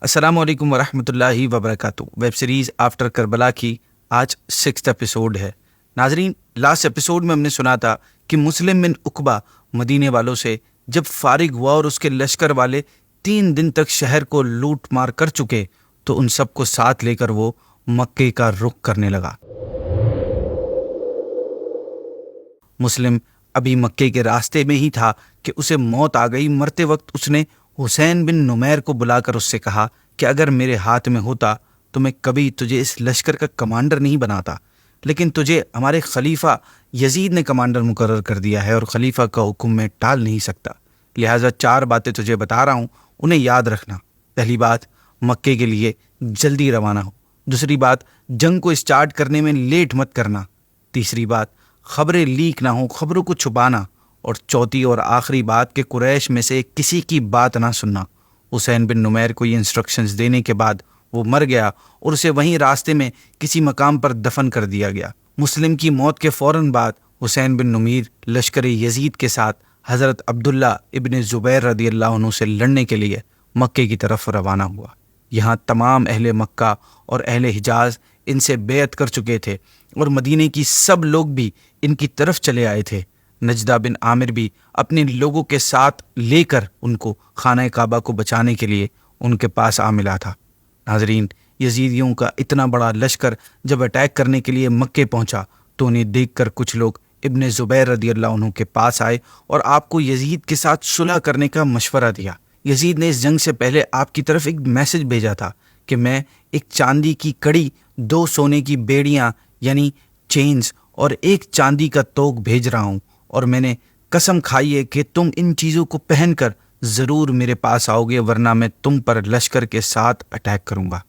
السلام علیکم ورحمۃ اللہ وبرکاتہ۔ ویب سیریز آفٹر کربلا کی آج 6 ایپیسوڈ ہے۔ ناظرین، لاسٹ ایپیسوڈ میں ہم نے سنا تھا کہ مسلم بن عقبہ مدینے والوں سے جب فارغ ہوا اور اس کے لشکر والے 3 دن تک شہر کو لوٹ مار کر چکے تو ان سب کو ساتھ لے کر وہ مکے کا رخ کرنے لگا۔ مسلم ابھی مکے کے راستے میں ہی تھا کہ اسے موت آ گئی۔ مرتے وقت اس نے حسین بن نمیر کو بلا کر اس سے کہا کہ اگر میرے ہاتھ میں ہوتا تو میں کبھی تجھے اس لشکر کا کمانڈر نہیں بناتا، لیکن تجھے ہمارے خلیفہ یزید نے کمانڈر مقرر کر دیا ہے اور خلیفہ کا حکم میں ٹال نہیں سکتا، لہٰذا 4 باتیں تجھے بتا رہا ہوں، انہیں یاد رکھنا۔ پہلی بات، مکے کے لیے جلدی روانہ ہو۔ دوسری بات، جنگ کو اسٹارٹ کرنے میں لیٹ مت کرنا۔ تیسری بات، خبریں لیک نہ ہوں، خبروں کو چھپانا۔ اور چوتھی اور آخری بات کہ قریش میں سے کسی کی بات نہ سننا۔ حسین بن نمیر کو یہ انسٹرکشنز دینے کے بعد وہ مر گیا اور اسے وہیں راستے میں کسی مقام پر دفن کر دیا گیا۔ مسلم کی موت کے فوراً بعد حسین بن نمیر لشکر یزید کے ساتھ حضرت عبداللہ ابن زبیر رضی اللہ عنہ سے لڑنے کے لیے مکے کی طرف روانہ ہوا۔ یہاں تمام اہل مکہ اور اہل حجاز ان سے بیعت کر چکے تھے اور مدینے کی سب لوگ بھی ان کی طرف چلے آئے تھے۔ نجدہ بن عامر بھی اپنے لوگوں کے ساتھ لے کر ان کو خانہ کعبہ کو بچانے کے لیے ان کے پاس آ ملا تھا۔ ناظرین، یزیدیوں کا اتنا بڑا لشکر جب اٹیک کرنے کے لیے مکے پہنچا تو انہیں دیکھ کر کچھ لوگ ابن زبیر رضی اللہ عنہ کے پاس آئے اور آپ کو یزید کے ساتھ صلح کرنے کا مشورہ دیا۔ یزید نے اس جنگ سے پہلے آپ کی طرف ایک میسج بھیجا تھا کہ میں ایک چاندی کی کڑی، 2 سونے کی بیڑیاں یعنی چینز اور 1 چاندی کا توق بھیج رہا ہوں، اور میں نے قسم کھائی ہے کہ تم ان چیزوں کو پہن کر ضرور میرے پاس آؤ گے، ورنہ میں تم پر لشکر کے ساتھ اٹیک کروں گا۔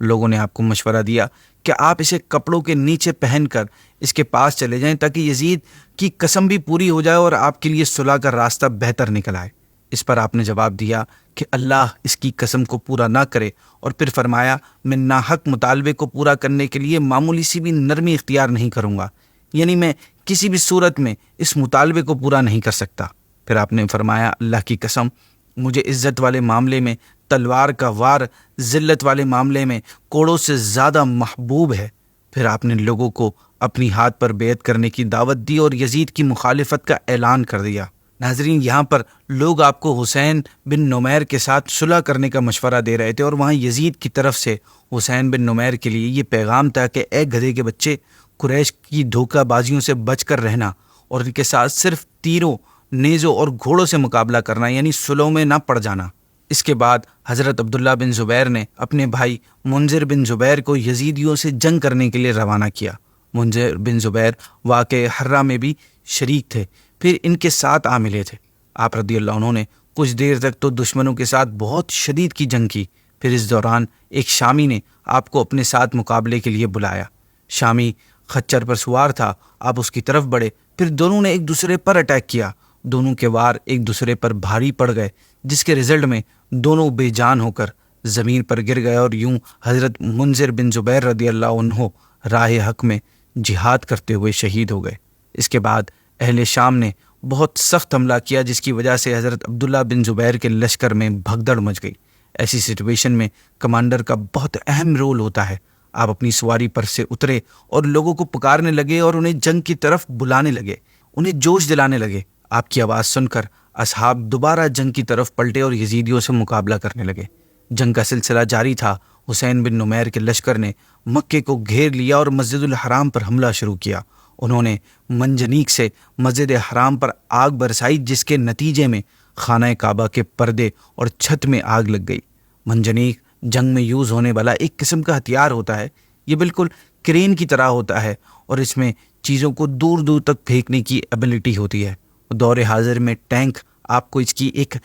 لوگوں نے آپ کو مشورہ دیا کہ آپ اسے کپڑوں کے نیچے پہن کر اس کے پاس چلے جائیں تاکہ یزید کی قسم بھی پوری ہو جائے اور آپ کے لیے صلح کا راستہ بہتر نکل آئے۔ اس پر آپ نے جواب دیا کہ اللہ اس کی قسم کو پورا نہ کرے، اور پھر فرمایا میں ناحق مطالبے کو پورا کرنے کے لیے معمولی سی بھی نرمی اختیار نہیں کروں گا، یعنی میں کسی بھی صورت میں اس مطالبے کو پورا نہیں کر سکتا۔ پھر آپ نے فرمایا اللہ کی قسم، مجھے عزت والے معاملے میں تلوار کا وار ذلت والے معاملے میں کوڑوں سے زیادہ محبوب ہے۔ پھر آپ نے لوگوں کو اپنی ہاتھ پر بیعت کرنے کی دعوت دی اور یزید کی مخالفت کا اعلان کر دیا۔ ناظرین، یہاں پر لوگ آپ کو حسین بن نمیر کے ساتھ صلح کرنے کا مشورہ دے رہے تھے، اور وہاں یزید کی طرف سے حسین بن نمیر کے لیے یہ پیغام تھا کہ اے گدھے کے بچے، قریش کی دھوکہ بازیوں سے بچ کر رہنا اور ان کے ساتھ صرف تیروں، نیزوں اور گھوڑوں سے مقابلہ کرنا، یعنی صلحوں میں نہ پڑ جانا۔ اس کے بعد حضرت عبداللہ بن زبیر نے اپنے بھائی منذر بن زبیر کو یزیدیوں سے جنگ کرنے کے لیے روانہ کیا۔ منذر بن زبیر واقع حرہ میں بھی شریک تھے، پھر ان کے ساتھ آ ملے تھے۔ آپ رضی اللہ عنہ نے کچھ دیر تک تو دشمنوں کے ساتھ بہت شدید کی جنگ کی، پھر اس دوران ایک شامی نے آپ کو اپنے ساتھ مقابلے کے لیے بلایا۔ شامی خچر پر سوار تھا، آپ اس کی طرف بڑھے، پھر دونوں نے ایک دوسرے پر اٹیک کیا۔ دونوں کے وار ایک دوسرے پر بھاری پڑ گئے، جس کے رزلٹ میں دونوں بے جان ہو کر زمین پر گر گئے، اور یوں حضرت منذر بن زبیر رضی اللہ عنہ راہ حق میں جہاد کرتے ہوئے شہید ہو گئے۔ اس کے بعد اہل شام نے بہت سخت حملہ کیا، جس کی وجہ سے حضرت عبداللہ بن زبیر کے لشکر میں بھگدڑ مچ گئی۔ ایسی سچویشن میں کمانڈر کا بہت اہم رول ہوتا ہے۔ آپ اپنی سواری پر سے اترے اور لوگوں کو پکارنے لگے اور انہیں جنگ کی طرف بلانے لگے، انہیں جوش دلانے لگے۔ آپ کی آواز سن کر اصحاب دوبارہ جنگ کی طرف پلٹے اور یزیدیوں سے مقابلہ کرنے لگے۔ جنگ کا سلسلہ جاری تھا۔ حسین بن نمیر کے لشکر نے مکے کو گھیر لیا اور مسجد الحرام پر حملہ شروع کیا۔ انہوں نے منجنیق سے مسجد حرام پر آگ برسائی، جس کے نتیجے میں خانہ کعبہ کے پردے اور چھت میں آگ لگ گئی۔ منجنیق جنگ میں یوز ہونے والا ایک قسم کا ہتھیار ہوتا ہے۔ یہ بالکل کرین کی طرح ہوتا ہے اور اس میں چیزوں کو دور دور تک پھینکنے کی ایبلٹی ہوتی ہے۔ دور حاضر میں ٹینک آپ کو اس کی ایک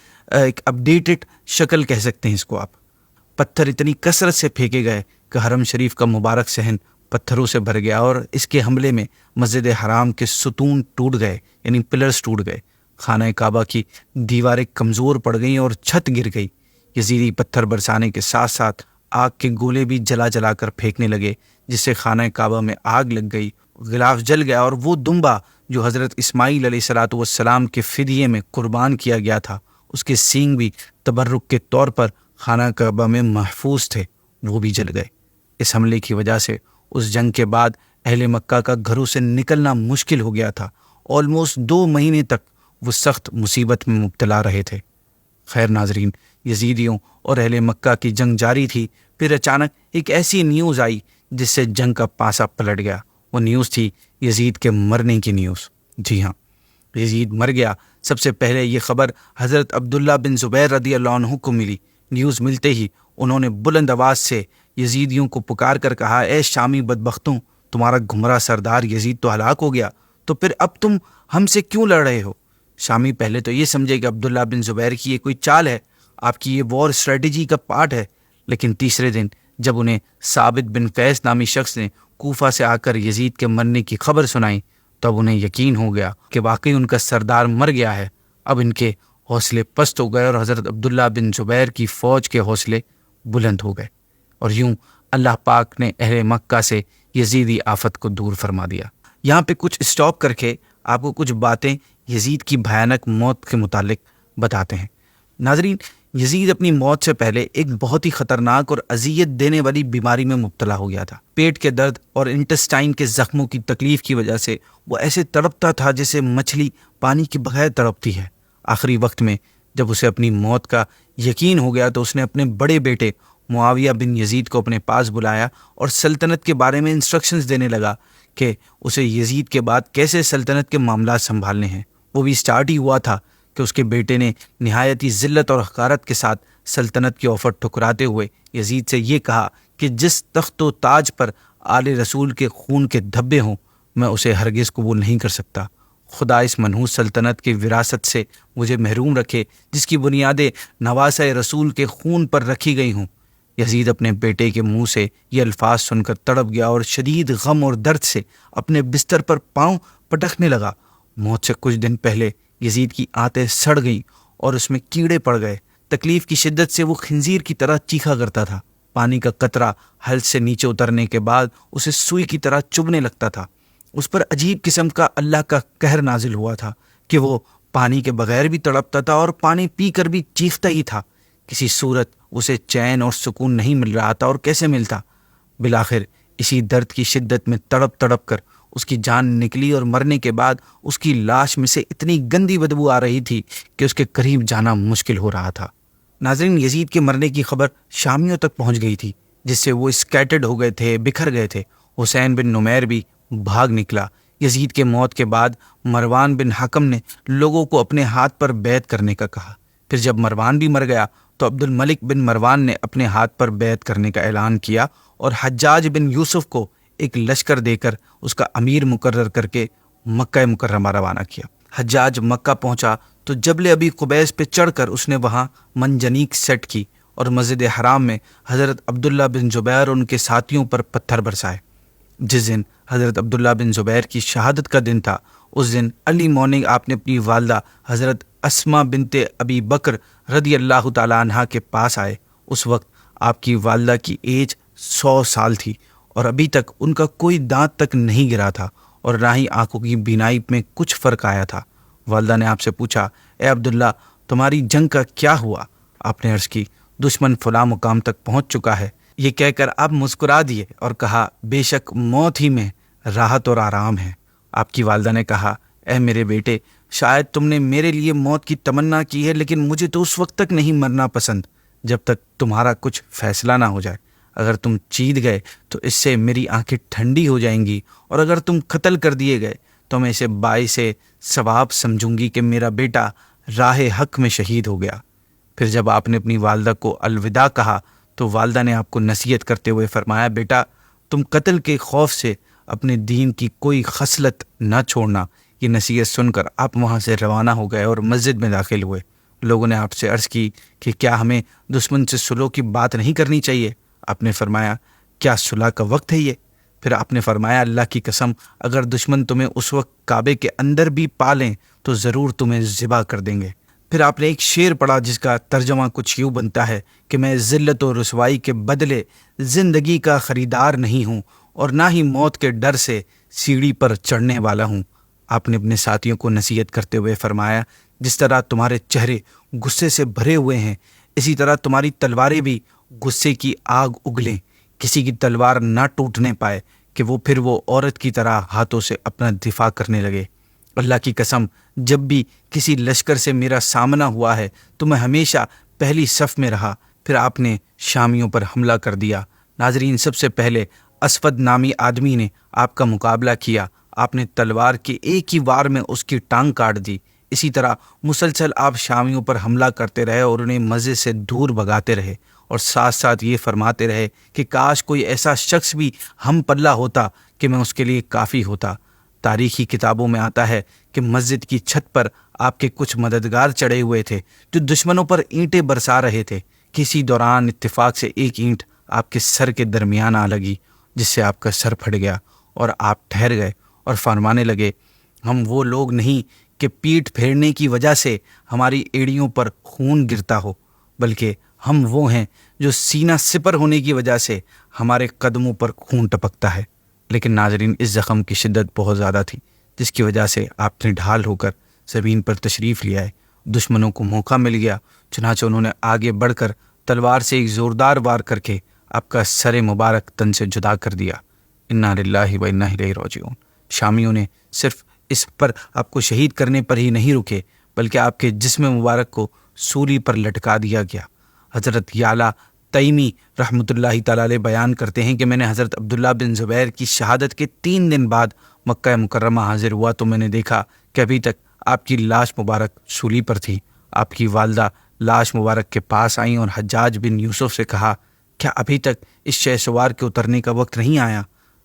اپڈیٹڈ شکل کہہ سکتے ہیں اس کو آپ۔ پتھر اتنی کثرت سے پھینکے گئے کہ حرم شریف کا مبارک صحن پتھروں سے بھر گیا، اور اس کے حملے میں مسجد حرام کے ستون ٹوٹ گئے، یعنی پلرز ٹوٹ گئے۔ خانہ کعبہ کی دیواریں کمزور پڑ گئیں اور چھت گر گئی۔ یزیدی پتھر برسانے کے ساتھ ساتھ آگ کے گولے بھی جلا جلا کر پھینکنے لگے، جس سے خانہ کعبہ میں آگ لگ گئی، غلاف جل گیا، اور وہ دمبا جو حضرت اسماعیل علیہ الصلوۃ والسلام کے فدیے میں قربان کیا گیا تھا، اس کے سینگ بھی تبرک کے طور پر خانہ کعبہ میں محفوظ تھے وہ بھی جل گئے۔ اس حملے کی وجہ سے اس جنگ کے بعد اہل مکہ کا گھروں سے نکلنا مشکل ہو گیا تھا۔ آلموسٹ 2 مہینے تک وہ سخت مصیبت میں مبتلا رہے تھے۔ خیر ناظرین، یزیدیوں اور اہل مکہ کی جنگ جاری تھی۔ پھر اچانک ایک ایسی نیوز آئی جس سے جنگ کا پاسا پلٹ گیا۔ وہ نیوز تھی یزید کے مرنے کی نیوز۔ جی ہاں، یزید مر گیا۔ سب سے پہلے یہ خبر حضرت عبداللہ بن زبیر رضی اللہ عنہ کو ملی۔ نیوز ملتے ہی انہوں نے بلند آواز سے یزیدیوں کو پکار کر کہا، اے شامی بدبختوں، تمہارا گمراہ سردار یزید تو ہلاک ہو گیا، تو پھر اب تم ہم سے کیوں لڑ رہے ہو؟ شامی پہلے تو یہ سمجھے کہ عبداللہ بن زبیر کی یہ کوئی چال ہے، آپ کی یہ وار اسٹریٹجی کا پارٹ ہے، لیکن تیسرے دن جب انہیں ثابت بن قیس نامی شخص نے کوفہ سے آ کر یزید کے مرنے کی خبر سنائی، تب انہیں یقین ہو گیا کہ واقعی ان کا سردار مر گیا ہے۔ اب ان کے حوصلے پست ہو گئے اور حضرت عبداللہ بن زبیر کی فوج کے حوصلے بلند ہو گئے، اور یوں اللہ پاک نے اہل مکہ سے یزیدی آفت کو دور فرما دیا۔ یہاں پہ کچھ اسٹاپ کر کے آپ کو کچھ باتیں یزید کی بھیانک موت کے متعلق بتاتے ہیں۔ ناظرین، یزید اپنی موت سے پہلے ایک بہت ہی خطرناک اور اذیت دینے والی بیماری میں مبتلا ہو گیا تھا۔ پیٹ کے درد اور انٹسٹائن کے زخموں کی تکلیف کی وجہ سے وہ ایسے تڑپتا تھا جیسے مچھلی پانی کے بغیر تڑپتی ہے۔ آخری وقت میں جب اسے اپنی موت کا یقین ہو گیا تو اس نے اپنے بڑے بیٹے معاویہ بن یزید کو اپنے پاس بلایا اور سلطنت کے بارے میں انسٹرکشنز دینے لگا کہ اسے یزید کے بعد کیسے سلطنت کے معاملات سنبھالنے ہیں۔ وہ بھی اسٹارٹ ہی ہوا تھا کہ اس کے بیٹے نے نہایتی ذلت اور حقارت کے ساتھ سلطنت کی آفر ٹھکراتے ہوئے یزید سے یہ کہا کہ جس تخت و تاج پر آل رسول کے خون کے دھبے ہوں، میں اسے ہرگز قبول نہیں کر سکتا۔ خدا اس منحوس سلطنت کی وراثت سے مجھے محروم رکھے جس کی بنیادیں نواسہ رسول کے خون پر رکھی گئی ہوں۔ یزید اپنے بیٹے کے منہ سے یہ الفاظ سن کر تڑپ گیا اور شدید غم اور درد سے اپنے بستر پر پاؤں پٹکنے لگا۔ موت سے کچھ دن پہلے یزید کی آنتیں سڑ گئیں اور اس میں کیڑے پڑ گئے۔ تکلیف کی شدت سے وہ خنزیر کی طرح چیخا کرتا تھا۔ پانی کا قطرہ حلق سے نیچے اترنے کے بعد اسے سوئی کی طرح چبھنے لگتا تھا۔ اس پر عجیب قسم کا اللہ کا قہر نازل ہوا تھا کہ وہ پانی کے بغیر بھی تڑپتا تھا اور پانی پی کر بھی چیختا ہی تھا۔ کسی صورت اسے چین اور سکون نہیں مل رہا تھا، اور کیسے ملتا؟ بالآخر اسی درد کی شدت میں تڑپ تڑپ کر اس کی جان نکلی، اور مرنے کے بعد اس کی لاش میں سے اتنی گندی بدبو آ رہی تھی کہ اس کے قریب جانا مشکل ہو رہا تھا۔ ناظرین، یزید کے مرنے کی خبر شامیوں تک پہنچ گئی تھی، جس سے وہ اسکیٹرڈ ہو گئے تھے، بکھر گئے تھے۔ حسین بن نمیر بھی بھاگ نکلا۔ یزید کے موت کے بعد مروان بن حکم نے لوگوں کو اپنے ہاتھ پر بیعت کرنے کا کہا۔ پھر جب مروان بھی مر گیا تو عبد الملک بن مروان نے اپنے ہاتھ پر بیعت کرنے کا اعلان کیا اور حجاج بن یوسف کو ایک لشکر دے کر اس کا امیر مقرر کر کے مکہ مکرمہ روانہ کیا۔ حجاج مکہ پہنچا تو جبل ابی قبیس پہ چڑھ کر اس نے وہاں منجنیق سیٹ کی اور مسجد حرام میں حضرت عبداللہ بن زبیر اور ان کے ساتھیوں پر پتھر برسائے۔ جس دن حضرت عبداللہ بن زبیر کی شہادت کا دن تھا، اس دن ارلی مارننگ آپ نے اپنی والدہ حضرت اسما بنت ابی بکر رضی اللہ تعالیٰ عنہ کے پاس آئے۔ اس وقت آپ کی والدہ کی ایج 100 سال تھی اور ابھی تک ان کا کوئی دانت تک نہیں گرا تھا اور نہ ہی آنکھوں کی بینائی میں کچھ فرق آیا تھا۔ والدہ نے آپ سے پوچھا، اے عبداللہ، تمہاری جنگ کا کیا ہوا؟ آپ نے عرض کی، دشمن فلاں مقام تک پہنچ چکا ہے۔ یہ کہہ کر آپ مسکرا دیے اور کہا، بے شک موت ہی میں راحت اور آرام ہے۔ آپ کی والدہ نے کہا، اے میرے بیٹے، شاید تم نے میرے لیے موت کی تمنا کی ہے، لیکن مجھے تو اس وقت تک نہیں مرنا پسند جب تک تمہارا کچھ فیصلہ نہ ہو جائے۔ اگر تم چید گئے تو اس سے میری آنکھیں ٹھنڈی ہو جائیں گی، اور اگر تم قتل کر دیے گئے تو میں اسے باعث ثواب سمجھوں گی کہ میرا بیٹا راہ حق میں شہید ہو گیا۔ پھر جب آپ نے اپنی والدہ کو الوداع کہا تو والدہ نے آپ کو نصیحت کرتے ہوئے فرمایا، بیٹا، تم قتل کے خوف سے اپنے دین کی کوئی خصلت نہ چھوڑنا۔ یہ نصیحت سن کر آپ وہاں سے روانہ ہو گئے اور مسجد میں داخل ہوئے۔ لوگوں نے آپ سے عرض کی کہ کیا ہمیں دشمن سے صلح کی بات نہیں کرنی چاہیے؟ آپ نے فرمایا، کیا صلح کا وقت ہے یہ؟ پھر آپ نے فرمایا، اللہ کی قسم، اگر دشمن تمہیں اس وقت کعبے کے اندر بھی پا لیں تو ضرور تمہیں ذبح کر دیں گے۔ پھر آپ نے ایک شعر پڑھا جس کا ترجمہ کچھ یوں بنتا ہے کہ میں ذلت و رسوائی کے بدلے زندگی کا خریدار نہیں ہوں، اور نہ ہی موت کے ڈر سے سیڑھی پر چڑھنے والا ہوں۔ آپ نے اپنے ساتھیوں کو نصیحت کرتے ہوئے فرمایا، جس طرح تمہارے چہرے غصے سے بھرے ہوئے ہیں، اسی طرح تمہاری تلواریں بھی غصے کی آگ اگلیں، کسی کی تلوار نہ ٹوٹنے پائے کہ وہ پھر وہ عورت کی طرح ہاتھوں سے اپنا دفاع کرنے لگے۔ اللہ کی قسم، جب بھی کسی لشکر سے میرا سامنا ہوا ہے تو میں ہمیشہ پہلی صف میں رہا، پھر آپ نے شامیوں پر حملہ کر دیا۔ ناظرین، سب سے پہلے اسود نامی آدمی نے آپ کا مقابلہ کیا، آپ نے تلوار کے ایک ہی وار میں اس کی ٹانگ کاٹ دی۔ اسی طرح مسلسل آپ شامیوں پر حملہ کرتے رہے اور انہیں مزے سے دور بھگاتے رہے، اور ساتھ ساتھ یہ فرماتے رہے کہ کاش کوئی ایسا شخص بھی ہم پلہ ہوتا کہ میں اس کے لیے کافی ہوتا۔ تاریخی کتابوں میں آتا ہے کہ مسجد کی چھت پر آپ کے کچھ مددگار چڑھے ہوئے تھے جو دشمنوں پر اینٹیں برسا رہے تھے۔ کسی دوران اتفاق سے ایک اینٹ آپ کے سر کے درمیان آ لگی، جس سے آپ کا سر پھٹ گیا اور آپ ٹھہر گئے اور فرمانے لگے، ہم وہ لوگ نہیں کہ پیٹھ پھیرنے کی وجہ سے ہماری ایڑیوں پر خون گرتا ہو، بلکہ ہم وہ ہیں جو سینہ سپر ہونے کی وجہ سے ہمارے قدموں پر خون ٹپکتا ہے۔ لیکن ناظرین، اس زخم کی شدت بہت زیادہ تھی، جس کی وجہ سے آپ نے ڈھال ہو کر زمین پر تشریف لیا ہے۔ دشمنوں کو موقع مل گیا، چنانچہ انہوں نے آگے بڑھ کر تلوار سے ایک زوردار وار کر کے آپ کا سر مبارک تن سے جدا کر دیا۔ انا للہ و انا الیہ راجعون۔ شامیوں نے صرف اس پر آپ کو شہید کرنے پر ہی نہیں رکے، بلکہ آپ کے جسم مبارک کو سولی پر لٹکا دیا گیا۔ حضرت یعلا تیمی رحمۃ اللہ تعالی علیہ بیان کرتے ہیں کہ میں نے حضرت عبداللہ بن زبیر کی شہادت کے 3 دن بعد مکہ مکرمہ حاضر ہوا تو میں نے دیکھا کہ ابھی تک آپ کی لاش مبارک سولی پر تھی۔ آپ کی والدہ لاش مبارک کے پاس آئیں اور حجاج بن یوسف سے کہا، کیا ابھی تک اس شہ سوار کے اترنے کا وقت نہیں آیا؟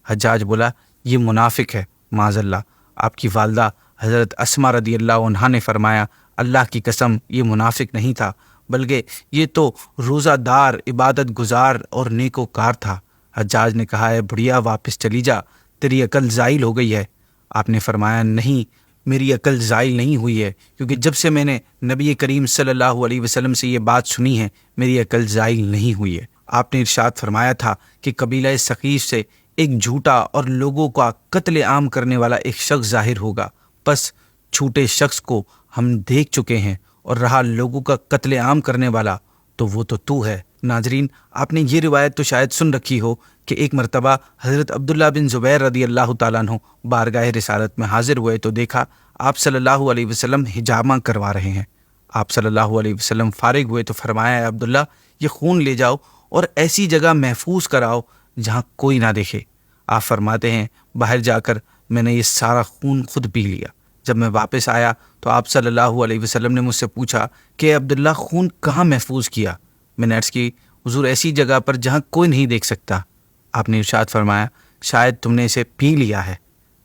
حجاج بولا، یہ منافق ہے، معاذ اللہ۔ آپ کی والدہ حضرت اسما رضی اللہ عنہا نے فرمایا، اللہ کی قسم، یہ منافق نہیں تھا، بلکہ یہ تو روزہ دار، عبادت گزار اور نیکوکار تھا۔ حجاج نے کہا، ہے بڑھیا، واپس چلی جا، تیری عقل زائل ہو گئی ہے۔ آپ نے فرمایا، نہیں، میری عقل زائل نہیں ہوئی ہے، کیونکہ جب سے میں نے نبی کریم صلی اللہ علیہ وسلم سے یہ بات سنی ہے، میری عقل زائل نہیں ہوئی ہے۔ آپ نے ارشاد فرمایا تھا کہ قبیلہ ثقیف سے ایک جھوٹا اور لوگوں کا قتل عام کرنے والا ایک شخص ظاہر ہوگا، پس چھوٹے شخص کو ہم دیکھ چکے ہیں، اور رہا لوگوں کا قتل عام کرنے والا تو وہ تو ہے۔ ناظرین، آپ نے یہ روایت تو شاید سن رکھی ہو کہ ایک مرتبہ حضرت عبداللہ بن زبیر رضی اللہ تعالیٰ عنہ بارگاہ رسالت میں حاضر ہوئے تو دیکھا آپ صلی اللہ علیہ وسلم حجامہ کروا رہے ہیں۔ آپ صلی اللہ علیہ وسلم فارغ ہوئے تو فرمایا، اے عبداللہ، یہ خون لے جاؤ اور ایسی جگہ محفوظ کراؤ جہاں کوئی نہ دیکھے۔ آپ فرماتے ہیں، باہر جا کر میں نے یہ سارا خون خود پی لیا۔ جب میں واپس آیا تو آپ صلی اللہ علیہ وسلم نے مجھ سے پوچھا کہ عبداللہ، خون کہاں محفوظ کیا؟ میں نے عرض کی، حضور، ایسی جگہ پر جہاں کوئی نہیں دیکھ سکتا۔ آپ نے ارشاد فرمایا، شاید تم نے اسے پی لیا ہے۔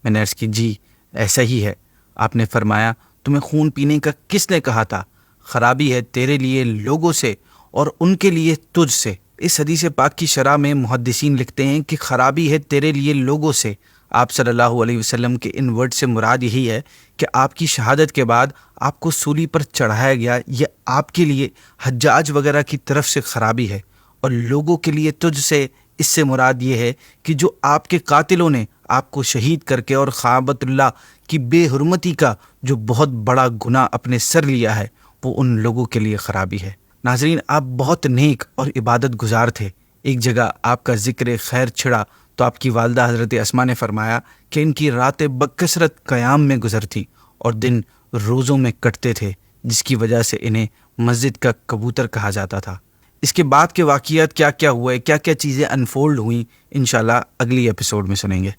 میں نے عرض کی، جی ایسا ہی ہے۔ آپ نے فرمایا، تمہیں خون پینے کا کس نے کہا تھا؟ خرابی ہے تیرے لیے لوگوں سے اور ان کے لیے تجھ سے۔ اس حدیث پاک کی شرح میں محدثین لکھتے ہیں کہ خرابی ہے تیرے لیے لوگوں سے، آپ صلی اللہ علیہ وسلم کے ان ورڈ سے مراد یہی ہے کہ آپ کی شہادت کے بعد آپ کو سولی پر چڑھایا گیا، یہ آپ کے لیے حجاج وغیرہ کی طرف سے خرابی ہے، اور لوگوں کے لیے تجھ سے، اس سے مراد یہ ہے کہ جو آپ کے قاتلوں نے آپ کو شہید کر کے اور کعبۃ اللہ کی بے حرمتی کا جو بہت بڑا گناہ اپنے سر لیا ہے، وہ ان لوگوں کے لیے خرابی ہے۔ ناظرین، آپ بہت نیک اور عبادت گزار تھے۔ ایک جگہ آپ کا ذکر خیر چھڑا تو آپ کی والدہ حضرت اسما نے فرمایا کہ ان کی راتیں بکثرت قیام میں گزرتی اور دن روزوں میں کٹتے تھے، جس کی وجہ سے انہیں مسجد کا کبوتر کہا جاتا تھا۔ اس کے بعد کے واقعات کیا کیا ہوئے، کیا کیا چیزیں انفولڈ ہوئیں، انشاءاللہ اگلی ایپیسوڈ میں سنیں گے۔